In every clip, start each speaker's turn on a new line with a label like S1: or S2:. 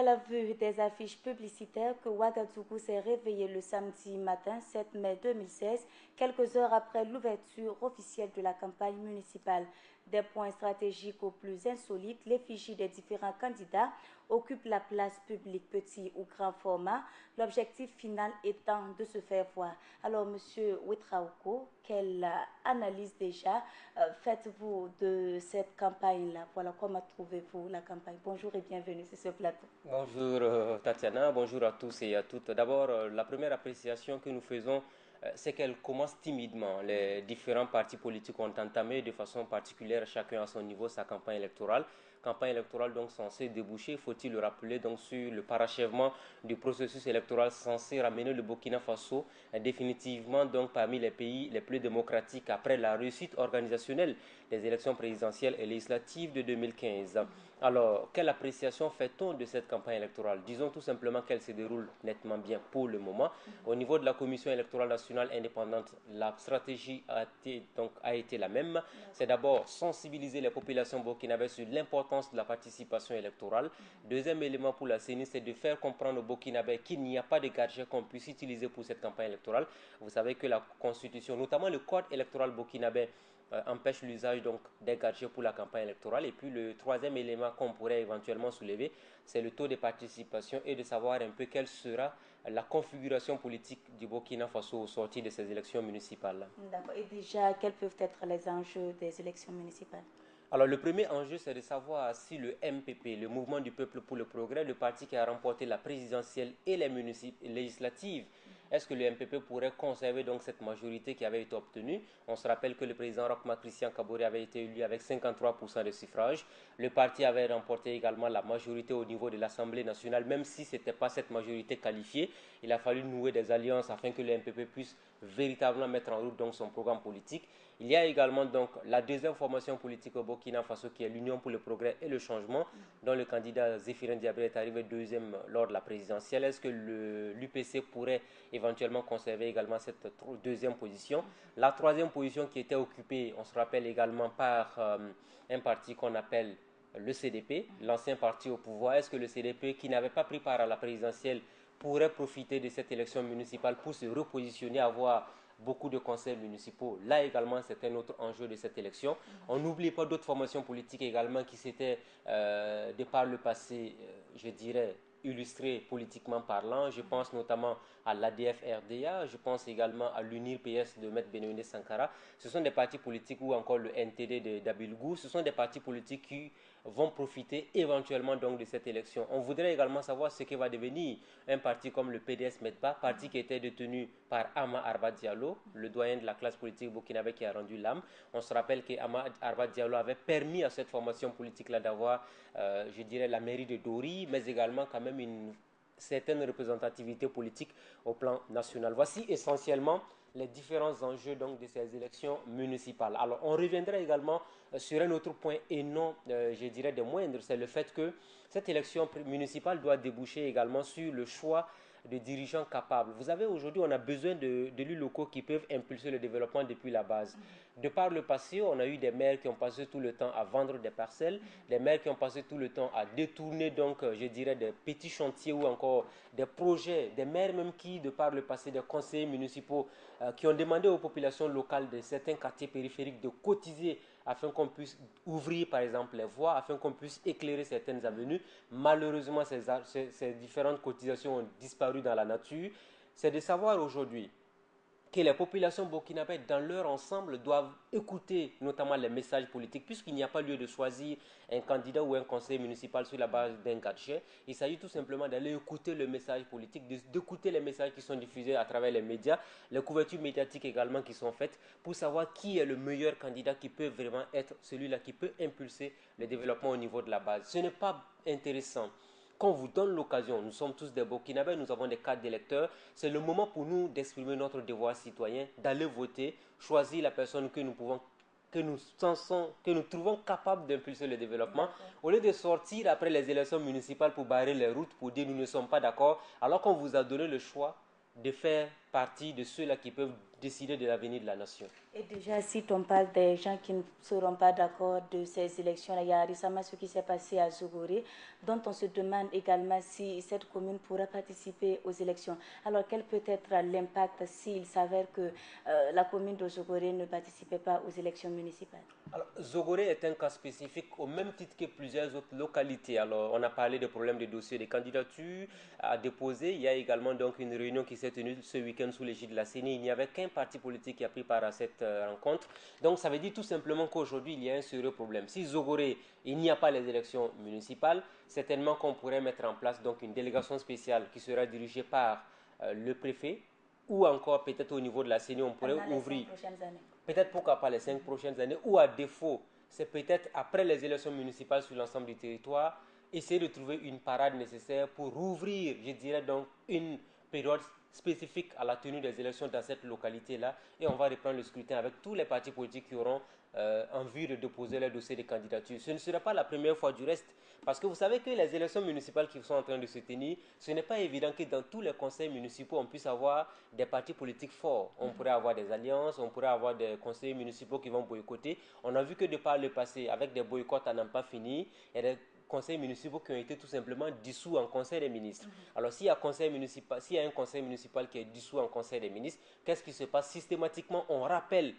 S1: Après la vue des affiches publicitaires que Ouagadougou s'est réveillé le samedi matin 7 mai 2016, quelques heures après l'ouverture officielle de la campagne municipale. Des points stratégiques aux plus insolites, l'effigie des différents candidats occupe la place publique petit ou grand format, l'objectif final étant de se faire voir. Alors, Monsieur Ouetraouko, quelle analyse déjà faites-vous de cette campagne-là? Voilà, comment trouvez-vous la campagne? Bonjour et bienvenue sur ce plateau.
S2: Bonjour Tatiana, bonjour à tous et à toutes. D'abord, la première appréciation que nous faisons, c'est qu'elle commence timidement. Les différents partis politiques ont entamé de façon particulière, chacun à son niveau, sa campagne électorale. Campagne électorale donc censée déboucher, faut-il le rappeler, donc sur le parachèvement du processus électoral censé ramener le Burkina Faso définitivement donc parmi les pays les plus démocratiques après la réussite organisationnelle des élections présidentielles et législatives de 2015. Alors, quelle appréciation fait-on de cette campagne électorale? Disons tout simplement qu'elle se déroule nettement bien pour le moment. Au niveau de la Commission électorale nationale indépendante, la stratégie a été la même. C'est d'abord sensibiliser les populations burkinabées sur l'importance de la participation électorale. Deuxième élément pour la CENI, c'est de faire comprendre aux Burkinabés qu'il n'y a pas de gadget qu'on puisse utiliser pour cette campagne électorale. Vous savez que la Constitution, notamment le Code électoral burkinabé, empêche l'usage donc des gadgets pour la campagne électorale. Et puis le troisième élément qu'on pourrait éventuellement soulever, c'est le taux de participation et de savoir un peu quelle sera la configuration politique du Burkina Faso au sortir de ces élections municipales.
S1: D'accord. Et déjà, quels peuvent être les enjeux des élections municipales?
S2: Alors le premier enjeu, c'est de savoir si le MPP, le Mouvement du Peuple pour le Progrès, le parti qui a remporté la présidentielle et les législatives, est-ce que le MPP pourrait conserver donc cette majorité qui avait été obtenue? On se rappelle que le président Rochma Christian Kaboré avait été élu avec 53% des suffrages. Le parti avait remporté également la majorité au niveau de l'Assemblée nationale, même si ce n'était pas cette majorité qualifiée. Il a fallu nouer des alliances afin que le MPP puisse véritablement mettre en route donc son programme politique. Il y a également donc la deuxième formation politique au Burkina Faso qui est l'Union pour le progrès et le changement, dont le candidat Zéphirin Diabré est arrivé deuxième lors de la présidentielle. Est-ce que l'UPC pourrait éventuellement conserver également cette deuxième position? La troisième position qui était occupée, on se rappelle également par un parti qu'on appelle le CDP, l'ancien parti au pouvoir. Est-ce que le CDP, qui n'avait pas pris part à la présidentielle, pourrait profiter de cette élection municipale pour se repositionner, avoir beaucoup de conseils municipaux? Là également, c'est un autre enjeu de cette élection. On n'oublie pas d'autres formations politiques également qui s'étaient, de par le passé, je dirais, illustrées politiquement parlant. Je pense notamment à l'ADF-RDA, je pense également à l'UNIR-PS de M. Benouine Sankara. Ce sont des partis politiques ou encore le NTD d'Abilgou. Ce sont des partis politiques qui vont profiter éventuellement donc de cette élection. On voudrait également savoir ce que va devenir un parti comme le PDS-MEDBA, parti qui était détenu par Ama Arba Diallo, le doyen de la classe politique burkinabé qui a rendu l'âme. On se rappelle qu'Ama Arba Diallo avait permis à cette formation politique-là d'avoir, je dirais, la mairie de Dori, mais également quand même une certaine représentativité politique au plan national. Voici essentiellement les différents enjeux donc, de ces élections municipales. Alors, on reviendra également sur un autre point et non, je dirais, des moindres, c'est le fait que cette élection municipale doit déboucher également sur le choix de dirigeants capables. Vous savez, aujourd'hui, on a besoin d'élus locaux qui peuvent impulser le développement depuis la base. De par le passé, on a eu des maires qui ont passé tout le temps à vendre des parcelles, des maires qui ont passé tout le temps à détourner, donc, je dirais, des petits chantiers ou encore des projets, des maires même qui, de par le passé, des conseillers municipaux qui ont demandé aux populations locales de certains quartiers périphériques de cotiser afin qu'on puisse ouvrir par exemple les voies, afin qu'on puisse éclairer certaines avenues. Malheureusement, ces différentes cotisations ont disparu dans la nature. C'est de savoir aujourd'hui que les populations burkinabées dans leur ensemble doivent écouter notamment les messages politiques, puisqu'il n'y a pas lieu de choisir un candidat ou un conseiller municipal sur la base d'un gadget. Il s'agit tout simplement d'aller écouter le message politique, d'écouter les messages qui sont diffusés à travers les médias, les couvertures médiatiques également qui sont faites, pour savoir qui est le meilleur candidat qui peut vraiment être celui-là qui peut impulser le développement au niveau de la base. Ce n'est pas intéressant qu'on vous donne l'occasion, nous sommes tous des Burkinabés, nous avons des cartes d'électeurs, c'est le moment pour nous d'exprimer notre devoir citoyen, d'aller voter, choisir la personne que nous pouvons que nous trouvons capable d'impulser le développement, au lieu de sortir après les élections municipales pour barrer les routes, pour dire nous ne sommes pas d'accord, alors qu'on vous a donné le choix de faire partie de ceux-là qui peuvent décider de l'avenir de la nation.
S1: Et déjà, si on parle des gens qui ne seront pas d'accord de ces élections-là, il y a récemment ce qui s'est passé à Zogoré, dont on se demande également si cette commune pourra participer aux élections. Alors, quel peut être l'impact s'il s'avère que la commune de Zogoré ne participait pas aux élections municipales?
S2: Alors, Zogoré est un cas spécifique au même titre que plusieurs autres localités. Alors, on a parlé des problèmes de dossiers de candidature à déposer. Il y a également donc une réunion qui s'est tenue ce week-end sous l'égide de la CENI. Il n'y avait qu'un parti politique qui a pris part à cette rencontre. Donc, ça veut dire tout simplement qu'aujourd'hui, il y a un sérieux problème. Si Zogoré, il n'y a pas les élections municipales, certainement qu'on pourrait mettre en place donc une délégation spéciale qui sera dirigée par le préfet ou encore peut-être au niveau de la CENI, on pourrait ouvrir. Peut-être pourquoi pas les 5 prochaines années, ou à défaut, c'est peut-être après les élections municipales sur l'ensemble du territoire, essayer de trouver une parade nécessaire pour rouvrir, je dirais donc, une période spécifique à la tenue des élections dans cette localité-là. Et on va reprendre le scrutin avec tous les partis politiques qui auront en vue de déposer leur dossier de candidature. Ce ne sera pas la première fois du reste, parce que vous savez que les élections municipales qui sont en train de se tenir, ce n'est pas évident que dans tous les conseils municipaux, on puisse avoir des partis politiques forts. On pourrait avoir des alliances, on pourrait avoir des conseillers municipaux qui vont boycotter. On a vu que de par le passé, avec des boycotts à n'en pas finir, il y a des conseils municipaux qui ont été tout simplement dissous en conseil des ministres. Alors s'il y a un conseil municipal qui est dissous en conseil des ministres, qu'est-ce qui se passe? Systématiquement, on rappelle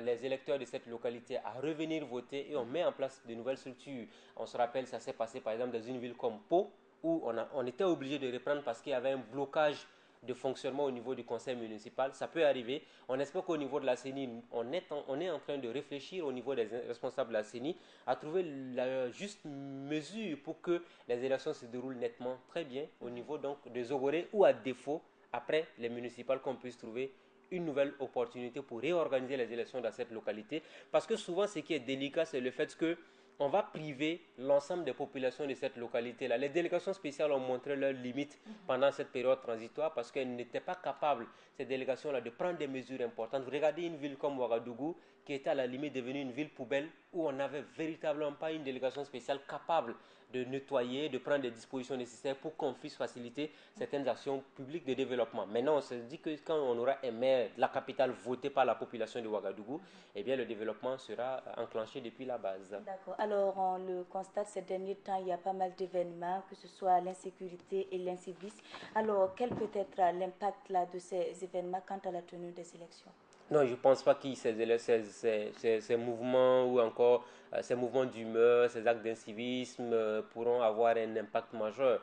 S2: les électeurs de cette localité à revenir voter et on met en place de nouvelles structures. On se rappelle, ça s'est passé par exemple dans une ville comme Pau, où on était obligé de reprendre parce qu'il y avait un blocage de fonctionnement au niveau du conseil municipal. Ça peut arriver. On espère qu'au niveau de la CENI, on est en train de réfléchir au niveau des responsables de la CENI à trouver la juste mesure pour que les élections se déroulent nettement, très bien, au niveau donc de Zogoré, ou à défaut, après les municipales, qu'on puisse trouver une nouvelle opportunité pour réorganiser les élections dans cette localité. Parce que souvent, ce qui est délicat, c'est le fait que on va priver l'ensemble des populations de cette localité-là. Les délégations spéciales ont montré leurs limites pendant cette période transitoire parce qu'elles n'étaient pas capables, ces délégations-là, de prendre des mesures importantes. Vous regardez une ville comme Ouagadougou, qui était à la limite devenue une ville poubelle, où on n'avait véritablement pas une délégation spéciale capable de nettoyer, de prendre des dispositions nécessaires pour qu'on puisse faciliter certaines actions publiques de développement. Maintenant, on se dit que quand on aura un maire de la capitale voté par la population de Ouagadougou, eh bien le développement sera enclenché depuis la base.
S1: D'accord. Alors, on le constate ces derniers temps, il y a pas mal d'événements, que ce soit l'insécurité et l'incivisme. Alors, quel peut être l'impact là de ces événements quant à la tenue des élections?
S2: Non, je ne pense pas que ces mouvements ou encore ces mouvements d'humeur, ces actes d'incivisme pourront avoir un impact majeur.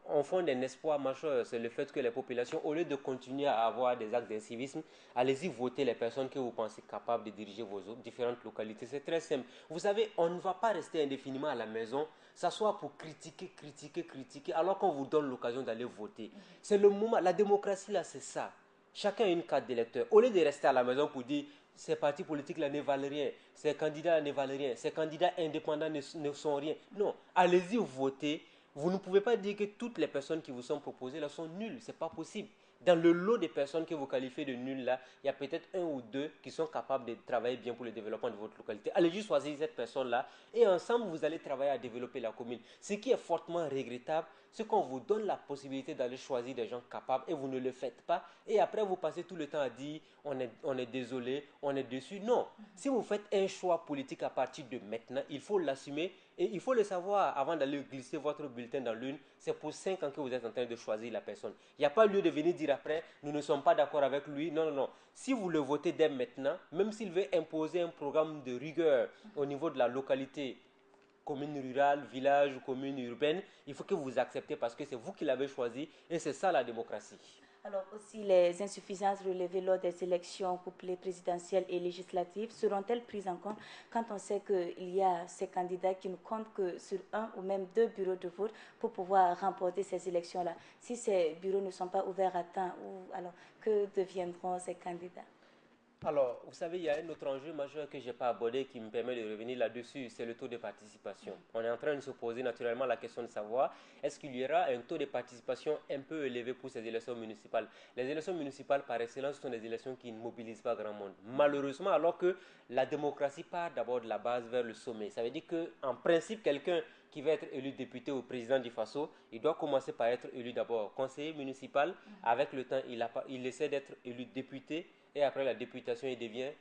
S2: On fonde un espoir majeur, c'est le fait que les populations, au lieu de continuer à avoir des actes d'incivisme, allez-y voter les personnes que vous pensez capables de diriger vos différentes localités. C'est très simple. Vous savez, on ne va pas rester indéfiniment à la maison, s'asseoir pour critiquer, alors qu'on vous donne l'occasion d'aller voter. C'est le moment, la démocratie là, c'est ça. Chacun a une carte d'électeur. Au lieu de rester à la maison pour dire ces partis politiques-là ne valent rien, ces candidats-là ne valent rien, ces candidats indépendants ne sont rien. Non, allez-y voter. Vous ne pouvez pas dire que toutes les personnes qui vous sont proposées là sont nulles. Ce n'est pas possible. Dans le lot des personnes que vous qualifiez de nulles là, il y a peut-être un ou deux qui sont capables de travailler bien pour le développement de votre localité. Allez juste choisir cette personne-là et ensemble vous allez travailler à développer la commune. Ce qui est fortement regrettable, c'est qu'on vous donne la possibilité d'aller choisir des gens capables et vous ne le faites pas. Et après vous passez tout le temps à dire on est désolé, on est déçu. Non, si vous faites un choix politique à partir de maintenant, il faut l'assumer. Et il faut le savoir avant d'aller glisser votre bulletin dans l'une, c'est pour 5 ans que vous êtes en train de choisir la personne. Il n'y a pas lieu de venir dire après, nous ne sommes pas d'accord avec lui. Non, non, non. Si vous le votez dès maintenant, même s'il veut imposer un programme de rigueur au niveau de la localité, commune rurale, village ou commune urbaine, il faut que vous acceptez parce que c'est vous qui l'avez choisi et c'est ça la démocratie.
S1: Alors aussi, les insuffisances relevées lors des élections couplées présidentielles et législatives seront-elles prises en compte quand on sait qu'il y a ces candidats qui ne comptent que sur un ou même deux bureaux de vote pour pouvoir remporter ces élections-là? Si ces bureaux ne sont pas ouverts à temps, alors que deviendront ces candidats?
S2: Alors, vous savez, il y a un autre enjeu majeur que je n'ai pas abordé qui me permet de revenir là-dessus, c'est le taux de participation. On est en train de se poser naturellement la question de savoir est-ce qu'il y aura un taux de participation un peu élevé pour ces élections municipales. Les élections municipales, par excellence, sont des élections qui ne mobilisent pas grand monde. Malheureusement, alors que la démocratie part d'abord de la base vers le sommet. Ça veut dire qu'en principe, quelqu'un qui va être élu député ou président du FASO, il doit commencer par être élu d'abord conseiller municipal. Avec le temps, il essaie d'être élu député et après la députation, il devient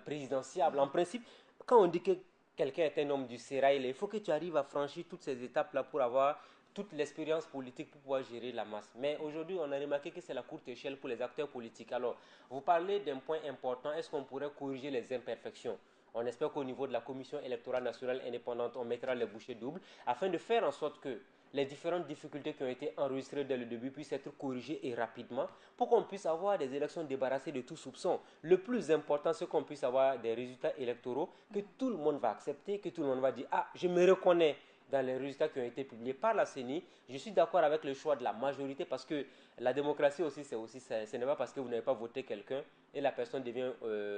S2: présidentiable. En principe, quand on dit que quelqu'un est un homme du sérail, il faut que tu arrives à franchir toutes ces étapes-là pour avoir toute l'expérience politique pour pouvoir gérer la masse. Mais aujourd'hui, on a remarqué que c'est la courte échelle pour les acteurs politiques. Alors, vous parlez d'un point important, est-ce qu'on pourrait corriger les imperfections? On espère qu'au niveau de la Commission électorale nationale indépendante, on mettra les bouchées doubles afin de faire en sorte que les différentes difficultés qui ont été enregistrées dès le début puissent être corrigées et rapidement pour qu'on puisse avoir des élections débarrassées de tout soupçon. Le plus important, c'est qu'on puisse avoir des résultats électoraux que tout le monde va accepter, que tout le monde va dire « Ah, je me reconnais » dans les résultats qui ont été publiés par la CENI. Je suis d'accord avec le choix de la majorité parce que la démocratie aussi, ce n'est pas parce que vous n'avez pas voté quelqu'un et la personne devient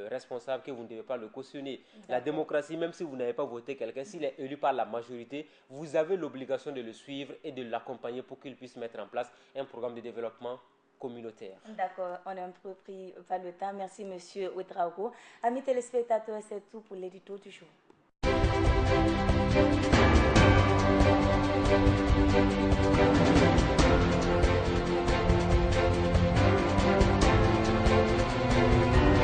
S2: responsable que vous ne devez pas le cautionner. La démocratie, même si vous n'avez pas voté quelqu'un, s'il est élu par la majorité, vous avez l'obligation de le suivre et de l'accompagner pour qu'il puisse mettre en place un programme de développement communautaire.
S1: D'accord, on est un peu pris par le temps. Merci, monsieur Ouedraogo. Amis téléspectateurs, c'est tout pour l'édito du jour.